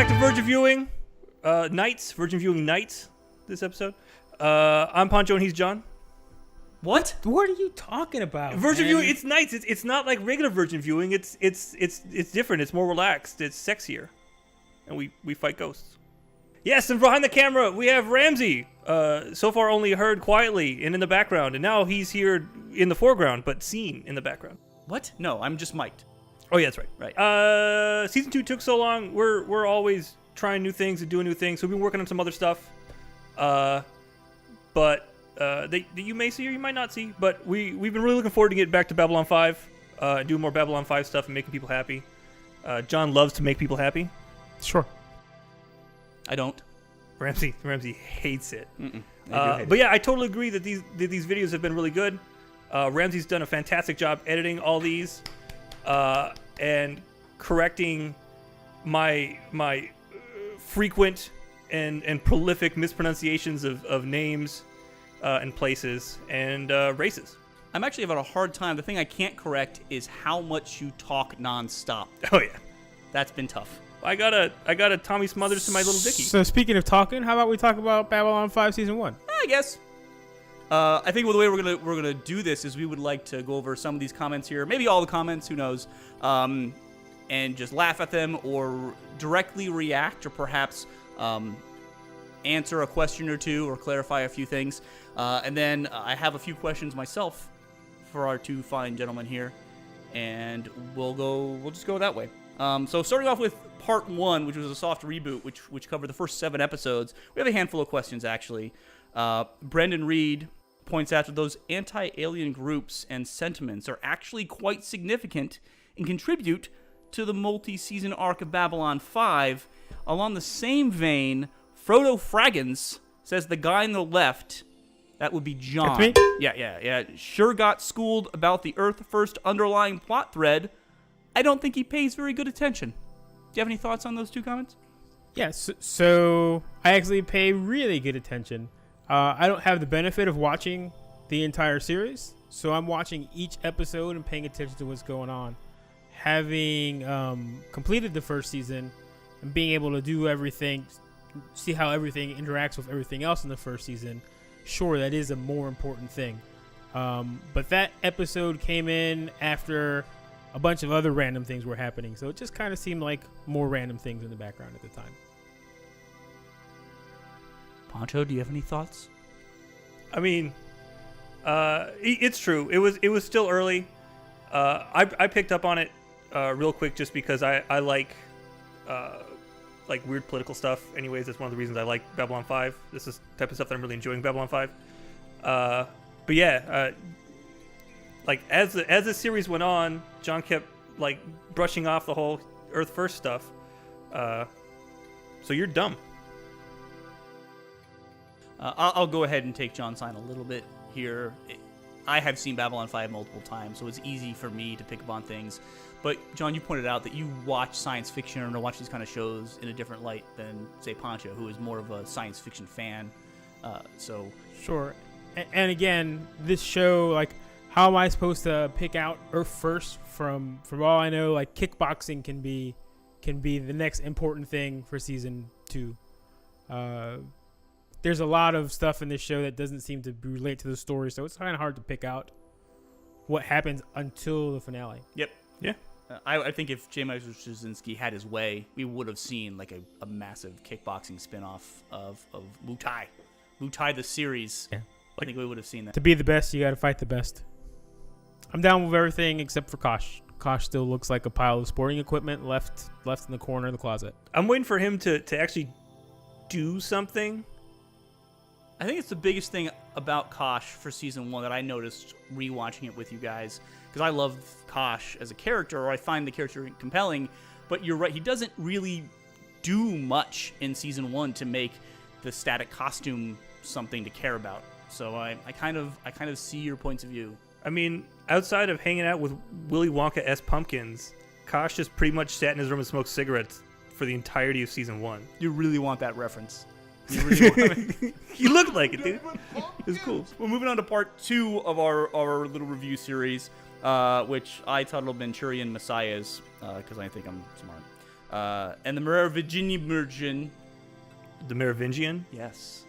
back to Virgin Viewing Virgin Viewing Nights, this episode. I'm Poncho and he's John. What? What are you talking about? Virgin Viewing, it's nights. It's not like regular Virgin Viewing. It's different. It's more relaxed. It's sexier. And we fight ghosts. Yes, and behind the camera, we have Ramsey. So far only heard quietly and in the background, and now he's here in the foreground, but seen in the background. What? No, I'm just mic'd. Oh yeah, that's right. Right. Season 2 took so long. We're always trying new things and doing new things. So we've been working on some other stuff. But that you may see or you might not see. But we've been really looking forward to getting back to Babylon 5 and doing more Babylon 5 stuff and making people happy. John loves to make people happy. Sure. I don't. Ramsey hates it. But yeah, I totally agree that these videos have been really good. Ramsey's done a fantastic job editing all these and correcting my frequent and prolific mispronunciations of names and places and races. I'm actually having a hard time. The thing I can't correct is how much you talk nonstop. Oh yeah, That's been tough. I got a Tommy Smothers to my little Dickie. So speaking of talking, how about we talk about Babylon 5 Season 1? I guess. I think the way we're gonna do this is we would like to go over some of these comments here, maybe all the comments, who knows, and just laugh at them or directly react or perhaps answer a question or two or clarify a few things. And then I have a few questions myself for our two fine gentlemen here, and we'll just go that way. So starting off with part 1, which was a soft reboot, which covered the first 7 episodes, we have a handful of questions actually. Brendan Reed points out that those anti-alien groups and sentiments are actually quite significant and contribute to the multi-season arc of Babylon 5. Along the same vein, Frodo Fraggins says the guy on the left, that would be John. That's me? Yeah. Sure got schooled about the Earth First underlying plot thread. I don't think he pays very good attention. Do you have any thoughts on those two comments? Yes. So I actually pay really good attention. I don't have the benefit of watching the entire series, so I'm watching each episode and paying attention to what's going on. Having completed the first season and being able to do everything, see how everything interacts with everything else in the first season, sure, that is a more important thing. But that episode came in after a bunch of other random things were happening, so it just kind of seemed like more random things in the background at the time. Poncho, do you have any thoughts? I mean, it's true. It was still early. I picked up on it real quick just because I like weird political stuff. Anyways, that's one of the reasons I like Babylon 5. This is the type of stuff that I'm really enjoying Babylon 5. But yeah, as the series went on, John kept brushing off the whole Earth First stuff. So you're dumb. I'll go ahead and take John's side a little bit here. I have seen Babylon 5 multiple times, so it's easy for me to pick up on things. But, John, you pointed out that you watch science fiction or watch these kind of shows in a different light than, say, Poncho, who is more of a science fiction fan. Sure. And again, this show, how am I supposed to pick out Earth First from all I know, kickboxing can be the next important thing for season 2. There's a lot of stuff in this show that doesn't seem to relate to the story, so it's kind of hard to pick out what happens until the finale. Yep. Yeah. I think if J. Michael Straczynski had his way, we would have seen a massive kickboxing spin-off of Muay Thai. Muay Thai the series. Yeah. I think we would have seen that. To be the best, you got to fight the best. I'm down with everything except for Kosh. Kosh still looks like a pile of sporting equipment left in the corner of the closet. I'm waiting for him to actually do something. I think it's the biggest thing about Kosh for season 1 that I noticed rewatching it with you guys, because I love Kosh as a character, or I find the character compelling, but you're right, he doesn't really do much in season 1 to make the static costume something to care about. So I kind of see your points of view. I mean, outside of hanging out with Willy Wonka-esque pumpkins, Kosh just pretty much sat in his room and smoked cigarettes for the entirety of season 1. You really want that reference. You really want it. You look like it, dude. It's cool. We're moving on to part 2 of our little review series, which I titled Manchurian Messiahs, because I think I'm smart. And the Merovingian, The Merovingian. yes,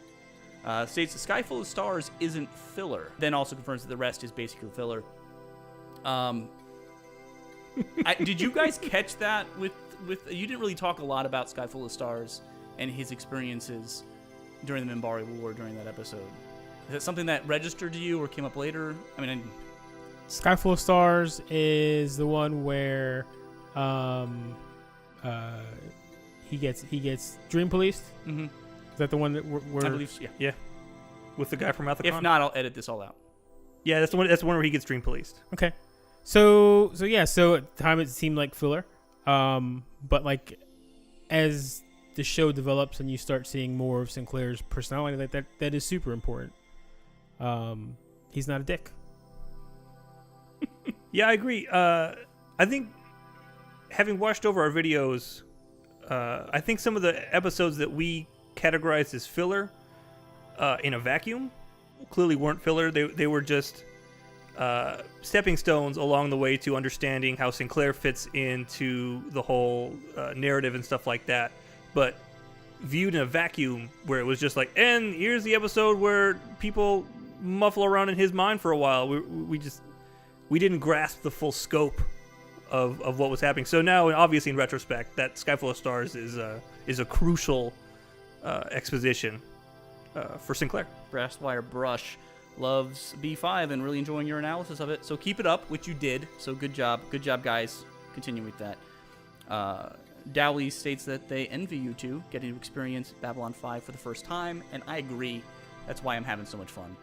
states the Sky Full of Stars isn't filler. Then also confirms that the rest is basically filler. Did you guys catch that? With you didn't really talk a lot about Sky Full of Stars and his experiences during the Minbari War during that episode. Is that something that registered to you or came up later? I mean, Sky Full of Stars is the one where he gets dream policed. mm-hmm. Is that the one that where I believe so, yeah. Yeah, with the guy from Athacon. If not, I'll edit this all out. Yeah, that's the one. That's the one where he gets dream policed. Okay. So at the time it seemed like filler. But like as the show develops and you start seeing more of Sinclair's personality, like that is super important. He's not a dick. Yeah, I agree. I think having watched over our videos, I think some of the episodes that we categorized as filler in a vacuum clearly weren't filler. They were just stepping stones along the way to understanding how Sinclair fits into the whole narrative and stuff like that. But viewed in a vacuum, where it was just like, and here's the episode where people muffle around in his mind for a while. We didn't grasp the full scope of what was happening. So now, obviously, in retrospect, that Sky Full of Stars is a crucial exposition for Sinclair. Brasswire Brush loves B5 and really enjoying your analysis of it. So keep it up, which you did. So good job, guys. Continue with that. Dowley states that they envy you two getting to experience Babylon 5 for the first time, and I agree. That's why I'm having so much fun.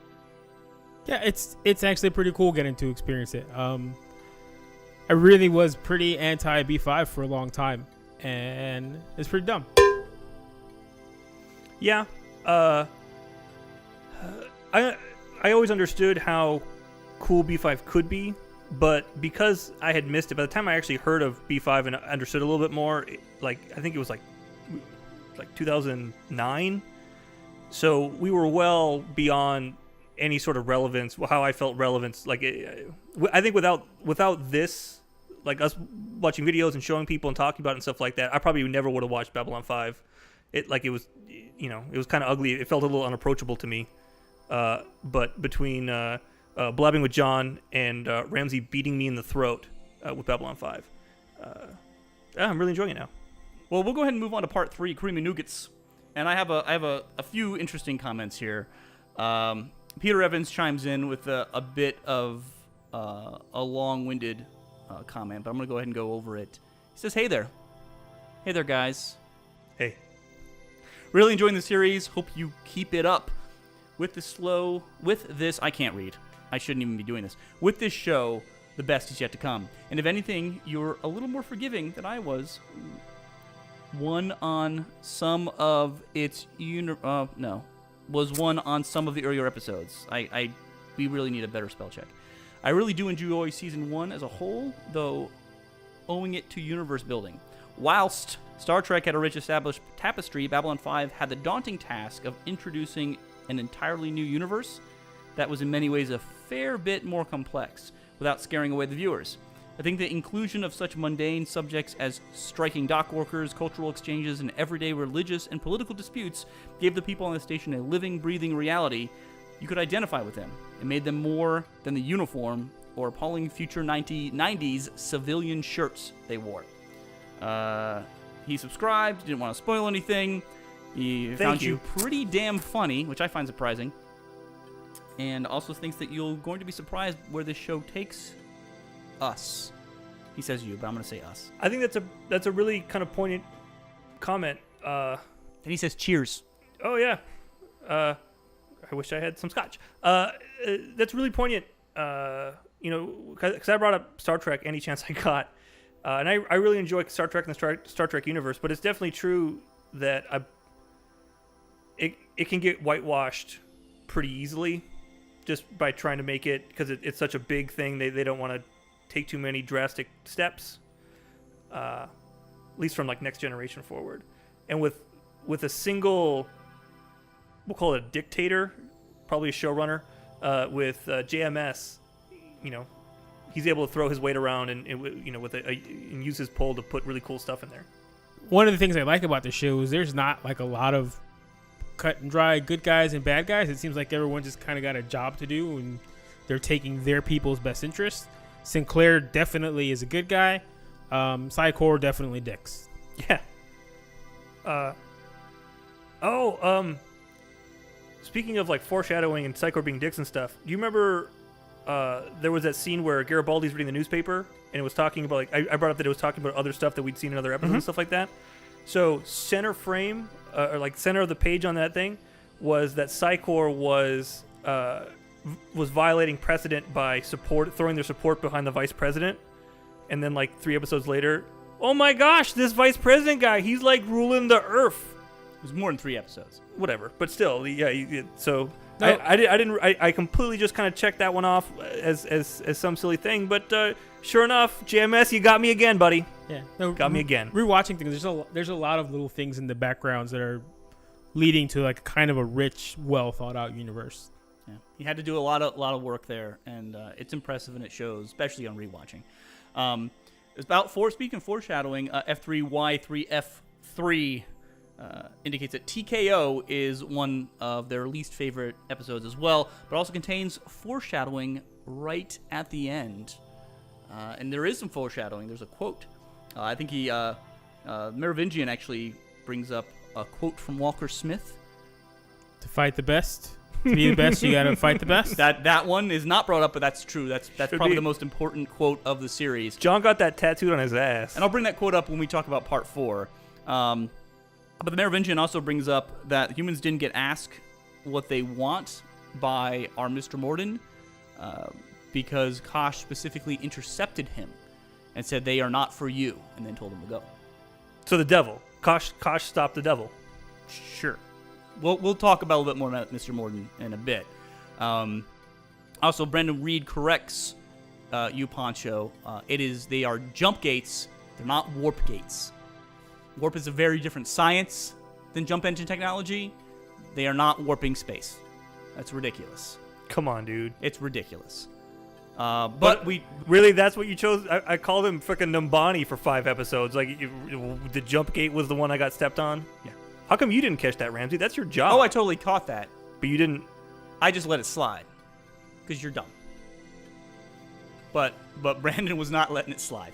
Yeah, it's actually pretty cool getting to experience it. I really was pretty anti B5 for a long time, and it's pretty dumb. Yeah, I always understood how cool B5 could be, but because I had missed it, by the time I actually heard of B5 and understood a little bit more, I think it was like 2009. So we were well beyond any sort of relevance, how I felt relevance. I think without this, like us watching videos and showing people and talking about it and stuff like that, I probably never would have watched Babylon 5. It was kind of ugly. It felt a little unapproachable to me. But between blabbing with John and Ramsey beating me in the throat with Babylon 5, I'm really enjoying it now. Well, we'll go ahead and move on to part 3, Creamy Nougats. And I have a few interesting comments here. Peter Evans chimes in with a bit of a long-winded comment, but I'm going to go ahead and go over it. He says, Hey there, guys. Hey. Really enjoying the series. Hope you keep it up. With this, I can't read. I shouldn't even be doing this. With this show, the best is yet to come. And if anything, you're a little more forgiving than I was. One on some of its was one on some of the earlier episodes. We really need a better spell check. I really do enjoy season 1 as a whole, though owing it to universe building. Whilst Star Trek had a rich established tapestry, Babylon 5 had the daunting task of introducing an entirely new universe that was in many ways a fair bit more complex, without scaring away the viewers. I think the inclusion of such mundane subjects as striking dock workers, cultural exchanges, and everyday religious and political disputes gave the people on the station a living, breathing reality you could identify with them. It made them more than the uniform or appalling future 90s civilian shirts they wore. He subscribed, didn't want to spoil anything. He found you pretty damn funny, which I find surprising. And also thinks that you're going to be surprised where this show takes us. He says you, but I'm going to say us. I think that's a really kind of poignant comment. And he says cheers. Oh, yeah. I wish I had some scotch. That's really poignant, because I brought up Star Trek any chance I got. And I really enjoy Star Trek and the Star Trek universe, but it's definitely true that it can get whitewashed pretty easily just by trying to make it, because it's such a big thing. They don't want to take too many drastic steps, at least from like Next Generation forward. And with a single, we'll call it a dictator, probably a showrunner, with JMS, he's able to throw his weight around and use his pull to put really cool stuff in there. one of the things I like about the show is there's not like a lot of cut and dry good guys and bad guys. It seems like everyone just kind of got a job to do, and they're taking their people's best interests. Sinclair definitely is a good guy. Psychor definitely dicks. Yeah. Speaking of like foreshadowing and Psychor being dicks and stuff, do you remember there was that scene where Garibaldi's reading the newspaper and it was talking about like I brought up that it was talking about other stuff that we'd seen in other episodes and stuff like that. So center frame or like center of the page on that thing was that Psychor was violating precedent by throwing their support behind the vice president, and then like 3 episodes later, oh my gosh, this vice president guy, he's like ruling the earth. It was more than 3 episodes. Whatever, but still, yeah. So No. I completely just kind of checked that one off as some silly thing. But sure enough, JMS, you got me again, buddy. Yeah, no, Got me again. Rewatching things, there's a lot of little things in the backgrounds that are leading to like kind of a rich, well thought out universe. Yeah, he had to do a lot of work there, and it's impressive and it shows, especially on rewatching. It's about speaking of foreshadowing, F3Y3F3 indicates that TKO is one of their least favorite episodes as well, but also contains foreshadowing right at the end. And there is some foreshadowing. There's a quote. I think Merovingian actually brings up a quote from Walker Smith. To fight the best, to be the best, you gotta fight the best. That one is not brought up, but that's true. That's probably be. the most important quote of the series. John got that tattooed on his ass. And I'll bring that quote up when we talk about part 4. But the Merovingian also brings up that humans didn't get asked what they want by our Mr. Morden because Kosh specifically intercepted him and said they are not for you, and then told him to go. So the devil, Kosh stopped the devil. Sure. We'll talk about a little bit more about Mr. Morden in a bit. Also, Brendan Reed corrects you, Poncho. They are jump gates. They're not warp gates. Warp is a very different science than jump engine technology. They are not warping space. That's ridiculous. Come on, dude. It's ridiculous. But we really, that's what you chose? I called him frickin' Numbani for 5 episodes. Like the jump gate was the one I got stepped on. Yeah. How come you didn't catch that, Ramsey? That's your job. Oh, I totally caught that. But you didn't. I just let it slide because you're dumb. But Brandon was not letting it slide.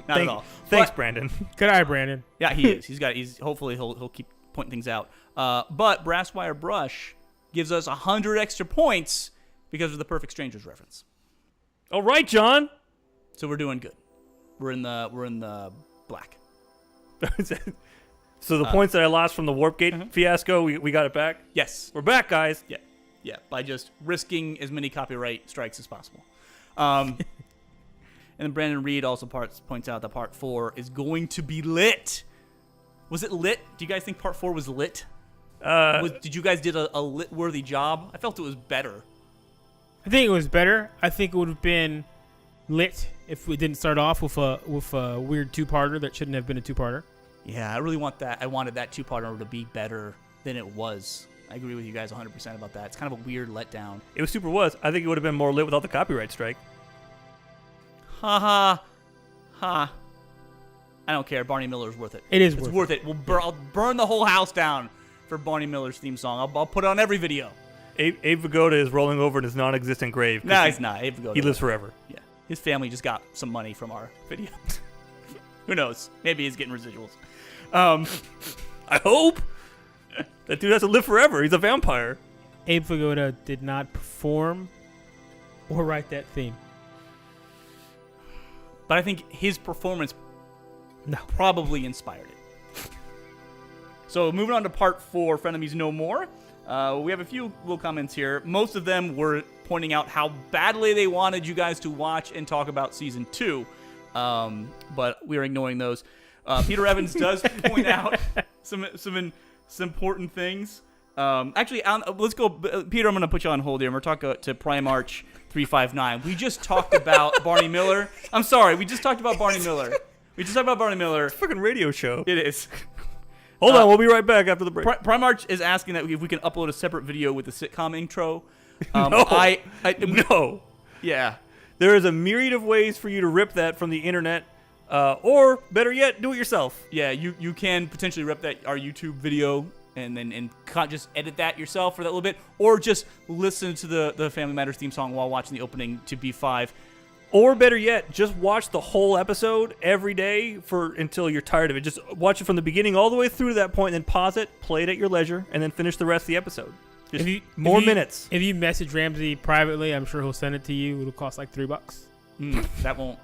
Not at all. Thanks, But- Brandon. Good eye, Brandon. Yeah, he is. He's hopefully he'll keep pointing things out. But Brass Wire Brush gives us 100 extra points because of the Perfect Strangers reference. All right, John. So we're doing good. We're in the black. So the points that I lost from the Warp Gate fiasco, we got it back. Yes. We're back, guys. Yeah, by just risking as many copyright strikes as possible. And then Brandon Reed also points out that part 4 is going to be lit. Was it lit? Do you guys think part 4 was lit? Did you guys did a lit-worthy job? I felt it was better. I think it was better. I think it would have been lit if we didn't start off with a weird 2-parter that shouldn't have been a 2-parter. Yeah, I really want that. I wanted that 2-parter to be better than it was. I agree with you guys 100% about that. It's kind of a weird letdown. It was super was. I think it would have been more lit without the copyright strike. Ha ha. Ha. I don't care. Barney Miller's worth it. It's worth it. I'll burn the whole house down for Barney Miller's theme song. I'll put it on every video. Abe Vigoda is rolling over in his non-existent grave. No, he's not. Abe Vigoda. He lives forever. Yeah. His family just got some money from our video. Who knows? Maybe he's getting residuals. I hope. That dude has to live forever. He's a vampire. Abe Vigoda did not perform or write that theme. But I think his performance probably inspired it. So moving on to part 4, Frenemies No More. We have a few little comments here. Most of them were pointing out how badly they wanted you guys to watch and talk about season 2. But we are ignoring those. Peter Evans does point out some important things. Actually, let's go. Peter, I'm going to put you on hold here. We're talking to Primarch 359. We just talked about Barney Miller. I'm sorry. We just talked about Barney Miller. It's a fucking radio show. It is. Hold on. We'll be right back after the break. Primarch is asking that if we can upload a separate video with the sitcom intro. No. Yeah. There is a myriad of ways for you to rip that from the internet. Or better yet, do it yourself. Yeah, you can potentially rep that our YouTube video and just edit that yourself for that little bit, or just listen to the Family Matters theme song while watching the opening to B5. Or better yet, just watch the whole episode every day until you're tired of it. Just watch it from the beginning all the way through to that point, and then pause it, play it at your leisure, and then finish the rest of the episode. Just more minutes. If you message Ramsey privately, I'm sure he'll send it to you. It'll cost like $3. That won't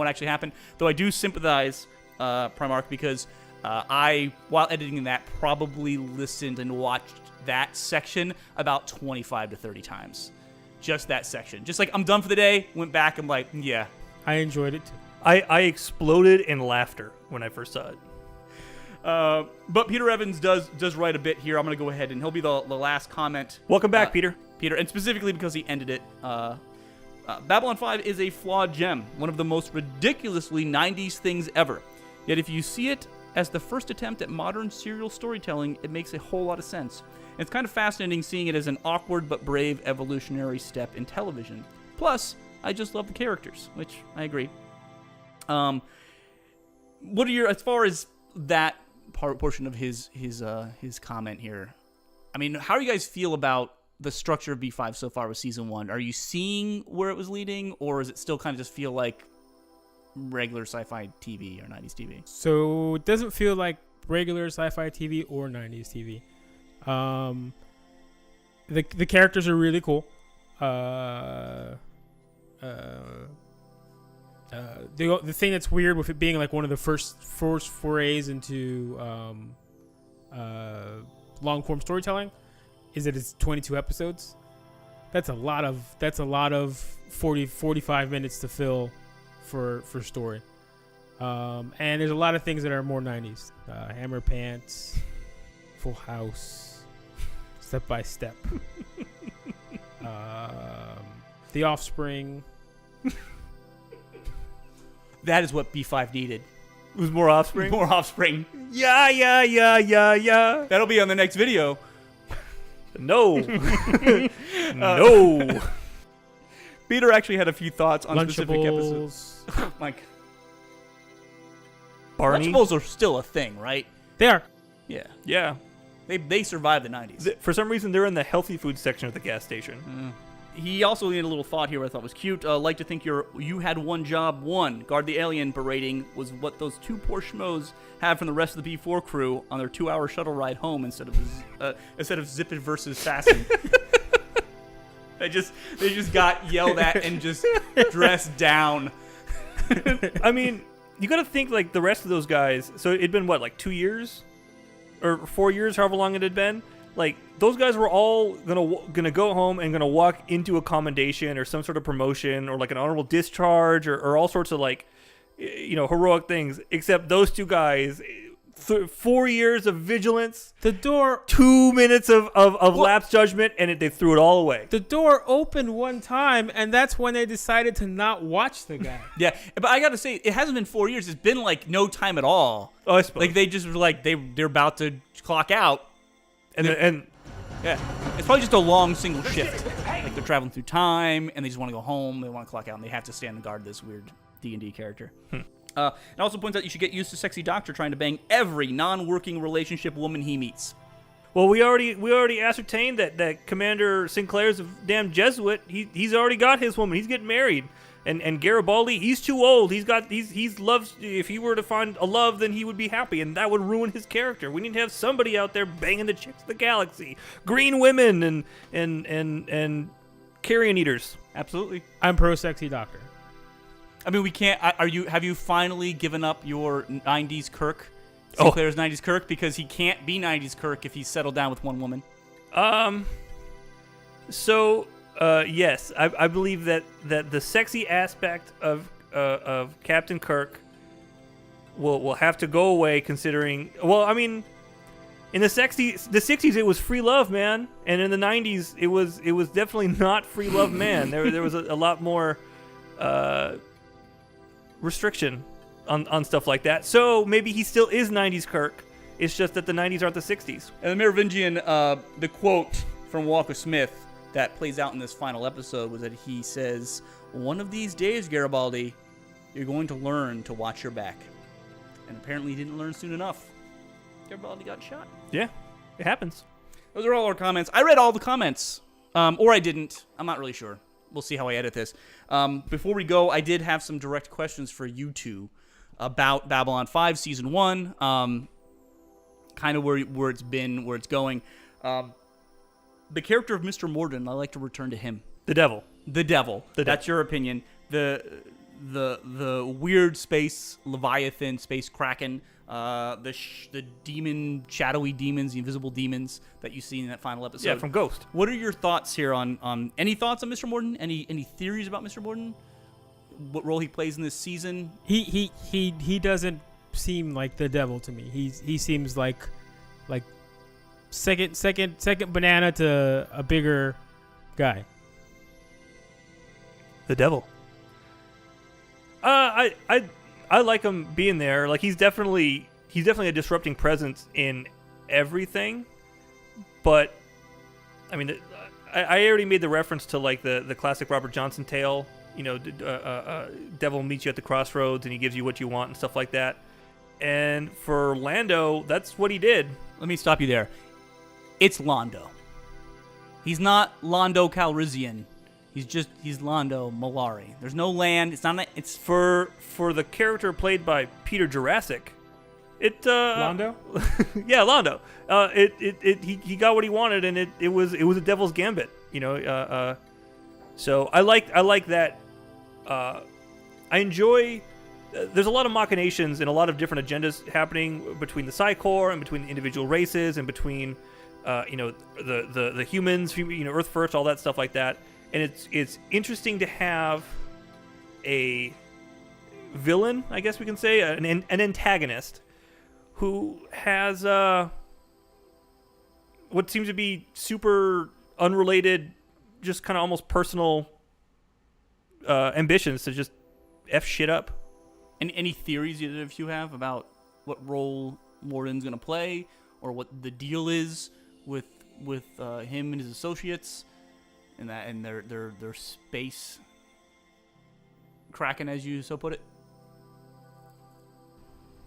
actually happen. Though I do sympathize, Primarch, because I, while editing that, probably listened and watched that section about 25 to 30 times. Just that section. Just like, I'm done for the day, went back, I'm like, yeah. I enjoyed it too. I exploded in laughter when I first saw it. But Peter Evans does write a bit here. I'm going to go ahead, and he'll be the last comment. Welcome back, Peter. Peter, and specifically because he ended it. Babylon 5 is a flawed gem, one of the most ridiculously 90s things ever. Yet if you see it as the first attempt at modern serial storytelling, it makes a whole lot of sense. And it's kind of fascinating seeing it as an awkward but brave evolutionary step in television. Plus, I just love the characters, which I agree. What are your, as far as that portion of his comment here? I mean, how do you guys feel about the structure of B5 so far with season 1? Are you seeing where it was leading, or does it still kind of just feel like regular sci-fi TV or 90s TV? So it doesn't feel like regular sci-fi TV or 90s TV. The characters are really cool. The thing that's weird with it being like one of the first forays into long form storytelling is that it's 22 episodes. That's a lot of 45 minutes to fill for story. And there's a lot of things that are more 90s. Hammer Pants, Full House, Step by Step, The Offspring. That is what B5 needed. It was more Offspring? More Offspring. Yeah. That'll be on the next video. No. No. Peter actually had a few thoughts on specific episodes. Like, Barney? Lunchables are still a thing, right? They are. Yeah. Yeah. They survived the 90s. For some reason, they're in the healthy food section of the gas station. He also had a little thought here I thought was cute. Like to think you had one job, guard the alien. Berating was what those two poor schmoes had from the rest of the B4 crew on their 2-hour shuttle ride home instead of Zippin versus Fasten. They just got yelled at and just dressed down. I mean, you got to think like the rest of those guys. So it'd been what, like 2 years or 4 years, however long it had been. Like, those guys were all gonna go home and gonna walk into a commendation or some sort of promotion or like an honorable discharge or all sorts of like, heroic things. Except those two guys, 4 years of vigilance, The door 2 minutes of lapse judgment, and they threw it all away. The door opened one time, and that's when they decided to not watch the guy. Yeah, but I gotta say, it hasn't been 4 years. It's been like no time at all. Oh, I suppose. Like they just were like they're about to clock out. And Yeah, it's probably just a long single shift. Like they're traveling through time, and they just want to go home. They want to clock out, and they have to stand and guard this weird D&D character. It also points out you should get used to Sexy Doctor trying to bang every non-working relationship woman he meets. well, we already ascertained that Commander Sinclair's a damn Jesuit. He's already got his woman. He's getting married. And Garibaldi, he's too old. He's loves. If he were to find a love, then he would be happy, and that would ruin his character. We need to have somebody out there banging the chicks of the galaxy, green women, and carrion eaters. Absolutely. I'm pro Sexy Doctor. I mean, we can't. Have you finally given up your 90s Kirk? Sinclair's 90s Kirk, because he can't be 90s Kirk if he's settled down with one woman. Yes, I believe that the sexy aspect of Captain Kirk will have to go away, considering. Well, I mean, in the 60s it was free love, man, and in the 90s it was definitely not free love, man. There was a lot more restriction on stuff like that. So maybe he still is 90s Kirk. It's just that the 90s aren't the 60s. And the Merovingian, the quote from Walker Smith that plays out in this final episode was that he says, "One of these days, Garibaldi, you're going to learn to watch your back. And apparently, he didn't learn soon enough. Garibaldi got shot. Yeah, it happens. Those are all our comments. I read all the comments, or I didn't. I'm not really sure. We'll see how I edit this. Before we go, I did have some direct questions for you two about Babylon 5 Season 1, kind of where it's been, where it's going. The character of Mr. Morden, I like to return to him. The devil. The devil. That's your opinion. The weird space Leviathan, space Kraken, the demon, shadowy demons, the invisible demons that you see in that final episode. Yeah, from Ghost. What are your thoughts here on any thoughts on Mr. Morden? Any theories about Mr. Morden? What role he plays in this season? He doesn't seem like the devil to me. He seems like second banana to a bigger guy. The devil. I like him being there. Like he's definitely a disrupting presence in everything. But I mean, I already made the reference to like the classic Robert Johnson tale. You know, devil meets you at the crossroads and he gives you what you want and stuff like that. And for Lando, that's what he did. Let me stop you there. It's Londo. He's not Londo Calrissian. He's Londo Malari. There's no land. It's not. It's for the character played by Peter Jurassic. Londo? Yeah, Londo. He got what he wanted, and it was a devil's gambit. You know. So I like that. I enjoy. There's a lot of machinations and a lot of different agendas happening between the Psi Corps and between the individual races and between, the humans, Earth First, all that stuff like that. And it's interesting to have a villain, I guess we can say, an antagonist who has what seems to be super unrelated, just kind of almost personal ambitions to just F shit up. And any theories either of you have about what role Morden's going to play or what the deal is with him and his associates? And that, and their space Kraken, as you so put it.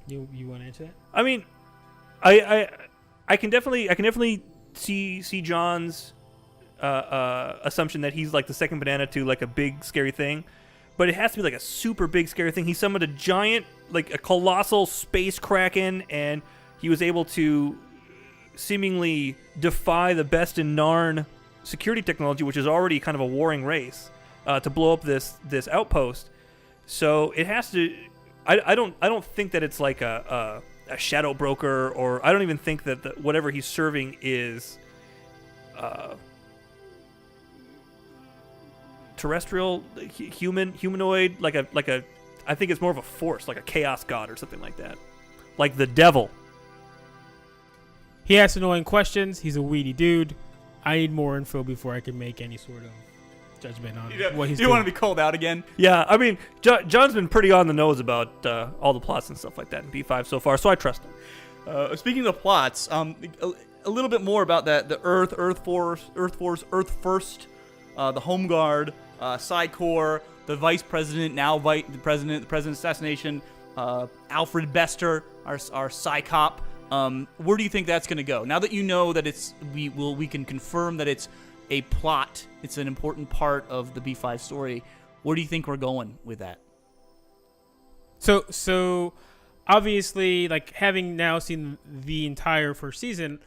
You want to answer that? I mean, I can definitely see John's assumption that he's like the second banana to like a big scary thing, but it has to be like a super big scary thing. He summoned a giant, like a colossal space Kraken, and he was able to seemingly defy the best in Narn security technology, which is already kind of a warring race, to blow up this outpost. So it has to. I don't think that it's like a shadow broker, or I don't even think that whatever he's serving is terrestrial, humanoid, like a. I think it's more of a force, like a chaos god or something like that, like the devil. He asks annoying questions. He's a weedy dude. I need more info before I can make any sort of judgment on what he's doing. You want to be called out again? Yeah, I mean, John's been pretty on the nose about all the plots and stuff like that in B5 so far, so I trust him. Speaking of plots, a little bit more about that: the Earth Force, Earth First, the Home Guard, Psi Corps, the Vice President, now the President's assassination, Alfred Bester, our Psi Cop. Where do you think that's going to go? Now that you know that we can confirm that it's a plot, it's an important part of the B5 story. Where do you think we're going with that? So obviously, like, having now seen the entire first season,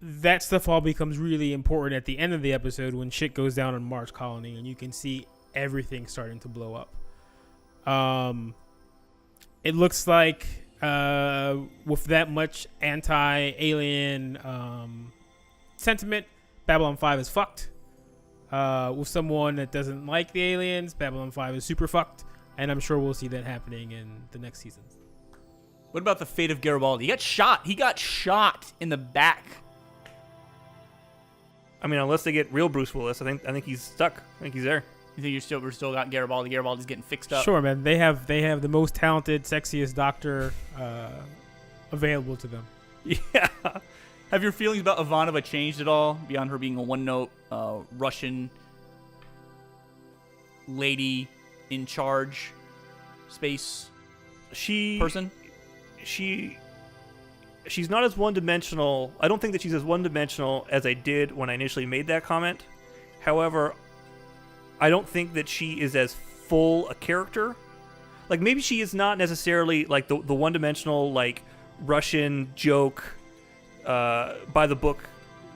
that stuff all becomes really important at the end of the episode when shit goes down on Mars Colony and you can see everything starting to blow up. It looks like with that much anti-alien sentiment, Babylon 5 is fucked. With someone that doesn't like the aliens, Babylon 5 is super fucked, and I'm sure we'll see that happening in the next season. What about the fate of Garibaldi? He got shot in the back. I mean, unless they get real Bruce Willis, I think he's stuck. I think he's there. You think we're still got Garibaldi? Garibaldi's getting fixed up. Sure, man. They have the most talented, sexiest doctor available to them. Yeah. Have your feelings about Ivanova changed at all beyond her being a one-note Russian lady in charge? space She person? She's not as one-dimensional. I don't think that she's as one-dimensional as I did when I initially made that comment. However, I don't think that she is as full a character. Like, maybe she is not necessarily like the one-dimensional, like, Russian joke, by the book,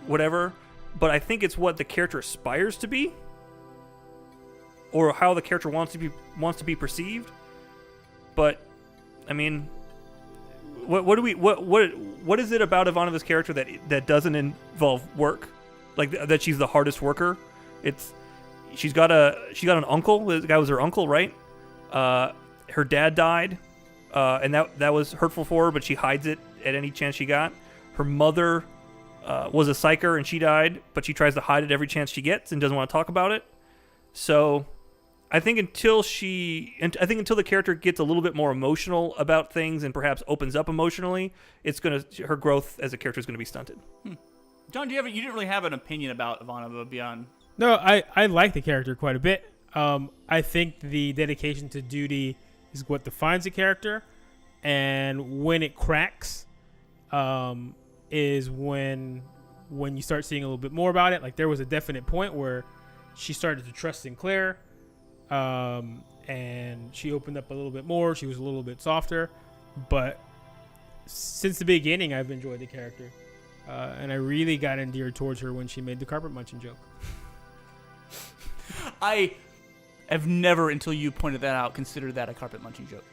whatever. But I think it's what the character aspires to be, or how the character wants to be perceived. But I mean, what is it about Ivanova's character that doesn't involve work, like that she's the hardest worker? She got an uncle. The guy was her uncle, right? Her dad died, and that was hurtful for her, but she hides it at any chance she got. Her mother was a psyker, and she died, but she tries to hide it every chance she gets and doesn't want to talk about it. So I think until the character gets a little bit more emotional about things and perhaps opens up emotionally, her growth as a character is going to be stunted. John, you didn't really have an opinion about Ivanova beyond? No, I like the character quite a bit. I think the dedication to duty is what defines the character, and when it cracks, is when you start seeing a little bit more about it. Like, there was a definite point where she started to trust Sinclair, and she opened up a little bit more. She was a little bit softer, but since the beginning, I've enjoyed the character, and I really got endeared towards her when she made the carpet munching joke. I have never, until you pointed that out, considered that a carpet munching joke.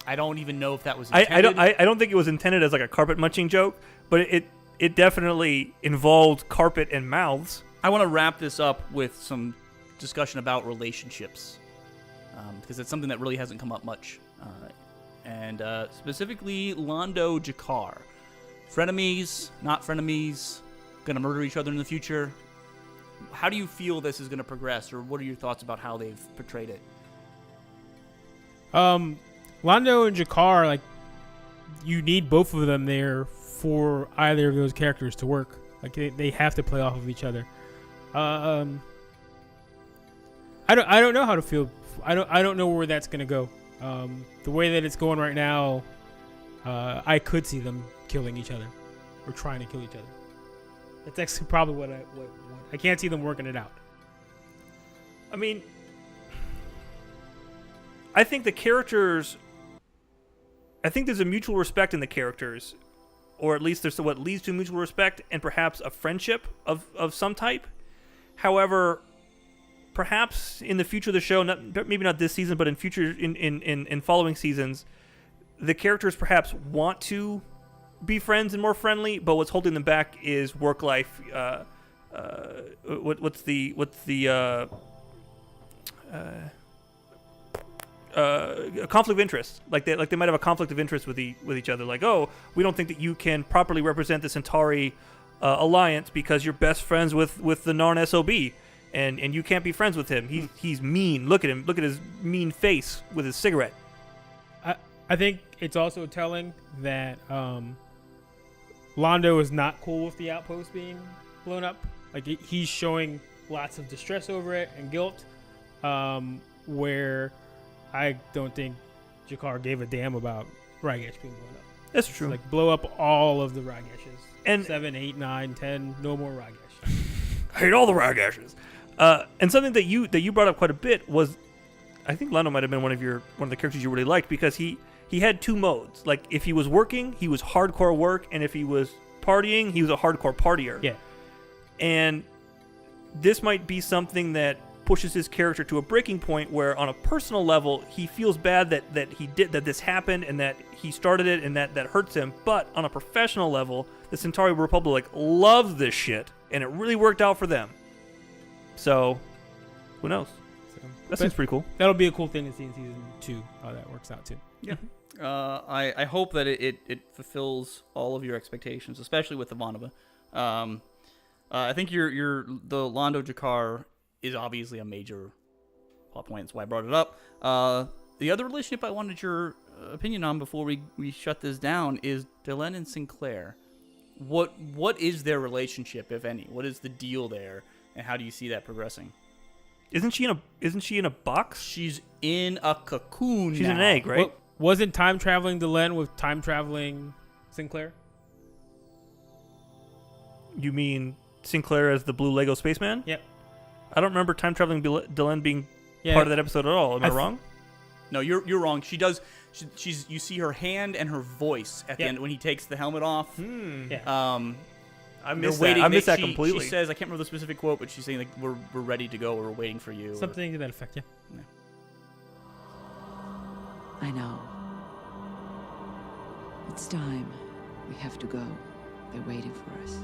I don't even know if that was intended. I don't think it was intended as like a carpet munching joke, but it definitely involved carpet and mouths. I want to wrap this up with some discussion about relationships, because it's something that really hasn't come up much, and specifically Londo Jakar. Frenemies, not frenemies, gonna murder each other in the future. How do you feel this is going to progress, or what are your thoughts about how they've portrayed it? Londo and Jakar, like, you need both of them there for either of those characters to work. Like, they have to play off of each other. I don't know how to feel. I don't know where that's going to go. The way that it's going right now, I could see them killing each other or trying to kill each other. That's actually probably what I can't see them working it out. I mean, I think there's a mutual respect in the characters, or at least there's what leads to mutual respect and perhaps a friendship of some type. However, perhaps in the future of the show, maybe not this season, but in future in following seasons, the characters perhaps want to be friends and more friendly, but what's holding them back is work life. What's the conflict of interest? Like they might have a conflict of interest with each other. Like, oh, we don't think that you can properly represent the Centauri alliance because you're best friends with the Narn SOB, and you can't be friends with him. He's mean. Look at him. Look at his mean face with his cigarette. I think it's also telling that Londo is not cool with the outpost being blown up. Like, he's showing lots of distress over it and guilt, where I don't think Jakar gave a damn about Ragash being blown up. That's true. Like, blow up all of the Ragashes. And 7, 8, 9, 10, no more Ragash. I hate all the Ragashes. And something that you brought up quite a bit was, I think Londo might have been one of the characters you really liked, because he had two modes. Like, if he was working, he was hardcore work, and if he was partying, he was a hardcore partier. Yeah. And this might be something that pushes his character to a breaking point where, on a personal level, he feels bad that this happened and that he started it and that hurts him. But on a professional level, the Centauri Republic loves this shit, and it really worked out for them. So, who knows? That seems pretty cool. That'll be a cool thing to see in season 2, how that works out too. Yeah. I hope that it fulfills all of your expectations, especially with Ivanova. I think the Londo Jakar is obviously a major plot point. That's why I brought it up. The other relationship I wanted your opinion on before we shut this down is Delenn and Sinclair. What is their relationship, if any? What is the deal there, and how do you see that progressing? Isn't she in a box? She's in a cocoon. She's now. an egg, right? Wasn't time traveling Delenn with time traveling Sinclair? You mean Sinclair as the blue Lego spaceman? Yep. I don't remember time traveling Delenn being Yeah. part of that episode at all. Am I wrong? No, you're wrong. She does. She's you see her hand and her voice at the Yep. end when he takes the helmet off. Yeah. I They're missed waiting. that. I missed that She completely. says, I can't remember the specific quote, but she's saying like we're ready to go. We're waiting for you. Something to that effect, yeah. I know. It's time. We have to go. They're waiting for us.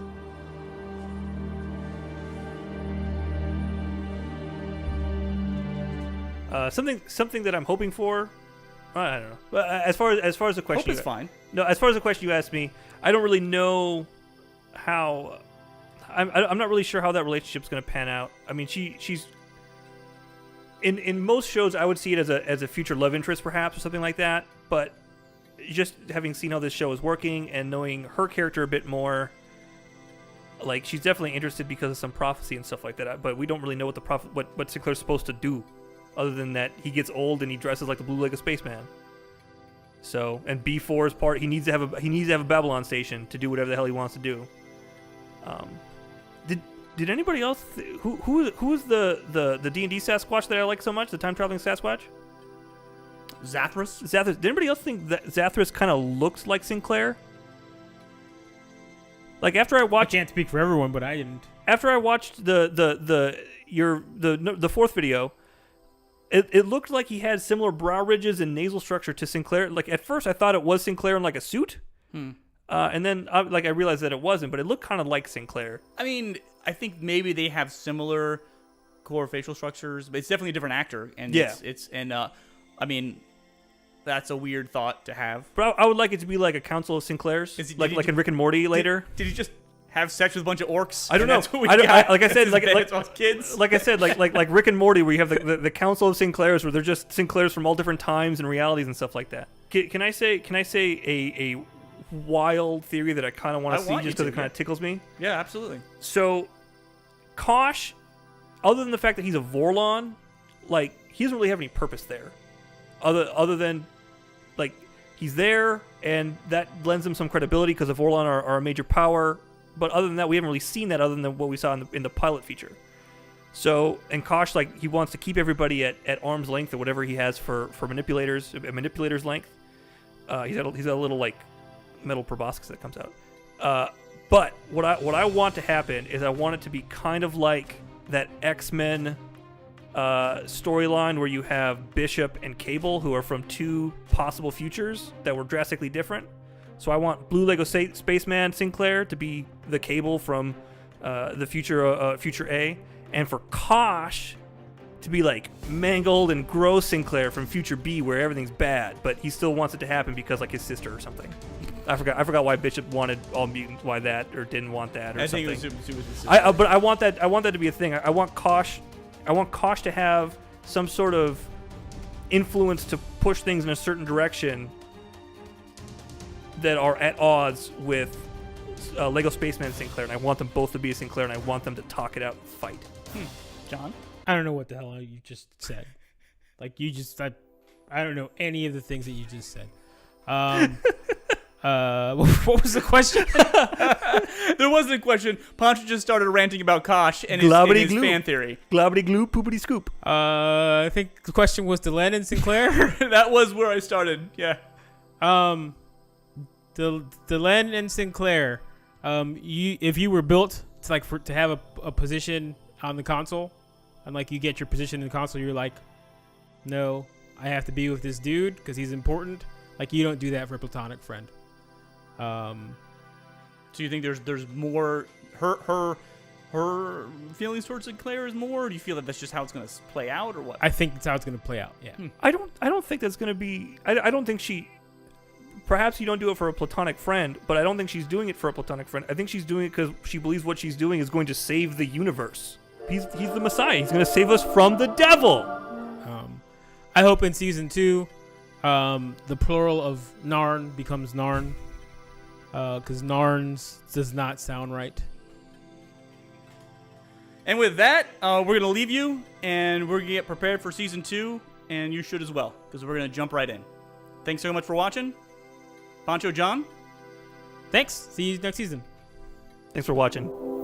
Something that I'm hoping for. I don't know. But as far as the question, Hope is fine. No, as far as the question you asked me, I don't really know how. I'm not really sure how that relationship's going to pan out. I mean, she's in most shows I would see it as a future love interest perhaps or something like that. But just having seen how this show is working and knowing her character a bit more, like she's definitely interested because of some prophecy and stuff like that. But we don't really know what Sinclair's supposed to do, other than that he gets old and he dresses like the blue Lego spaceman. So, and B4's part, he needs to have a Babylon station to do whatever the hell he wants to do. Did anybody else who is the D&D Sasquatch that I like so much, the time traveling Sasquatch? Zathras? Did anybody else think that Zathras kind of looks like Sinclair? Like after I I watched can't speak for everyone, but I didn't. after I watched the fourth video, it looked like he had similar brow ridges and nasal structure to Sinclair. Like at first I thought it was Sinclair in like a suit. And then I realized that it wasn't, but it looked kind of like Sinclair. I mean, I think maybe they have similar core facial structures, but it's definitely a different actor. And Yeah. I mean, that's a weird thought to have. But I would like it to be like a council of Sinclairs, like in Rick and Morty later. Did he just have sex with a bunch of orcs? I don't know. That's what we got? Like I said, That's all kids. like I said, like Rick and Morty, where you have the council of Sinclairs, where they're just Sinclairs from all different times and realities and stuff like that. Can I say a wild theory that I kind of want to see just because it kind of tickles me? Yeah, absolutely. So, Kosh, other than the fact that he's a Vorlon, like he doesn't really have any purpose there, other than like he's there and that lends him some credibility because the Vorlon are a major power. But other than that, we haven't really seen that other than what we saw in the pilot feature. So, and Kosh, like he wants to keep everybody at arm's length or whatever he has for manipulators, a manipulator's length. He's got a little like metal proboscis that comes out. But what I want to happen is I want it to be kind of like that X-Men storyline where you have Bishop and Cable, who are from two possible futures that were drastically different. So I want Blue Lego Spaceman Sinclair to be the Cable from the future A, and for Kosh to be like mangled and gross Sinclair from future B, where everything's bad, but he still wants it to happen because like his sister or something. I forgot why Bishop wanted all mutants, why that or didn't want that or I something. think it was But I want that to be a thing. I want Kosh to have some sort of influence to push things in a certain direction that are at odds with Lego Spaceman Sinclair, and I want them both to be a Sinclair, and I want them to talk it out and fight. John? I don't know what the hell you just said. Like I don't know any of the things that you just said. What was the question? There wasn't a question. Poncho just started ranting about Kosh and his fan theory. Globbity glue, poopity scoop. I think the question was Delenn and Sinclair. That was where I started. Yeah. Delenn and Sinclair. If you were built to have a position on the console, and like you get your position in the console, you're like, no, I have to be with this dude because he's important. Like you don't do that for a platonic friend. So you think there's more her feelings towards Sinclair is more? Or do you feel that that's just how it's going to play out, or what? I think that's how it's going to play out. Yeah. I don't think that's going to be. I don't think she. Perhaps you don't do it for a platonic friend, but I don't think she's doing it for a platonic friend. I think she's doing it because she believes what she's doing is going to save the universe. He's the Messiah. He's going to save us from the devil. I hope in season 2, the plural of Narn becomes Narn, because Narns does not sound right. And with that, we're going to leave you, and we're going to get prepared for Season 2, and you should as well, because we're going to jump right in. Thanks so much for watching. Poncho, John? Thanks. See you next season. Thanks for watching.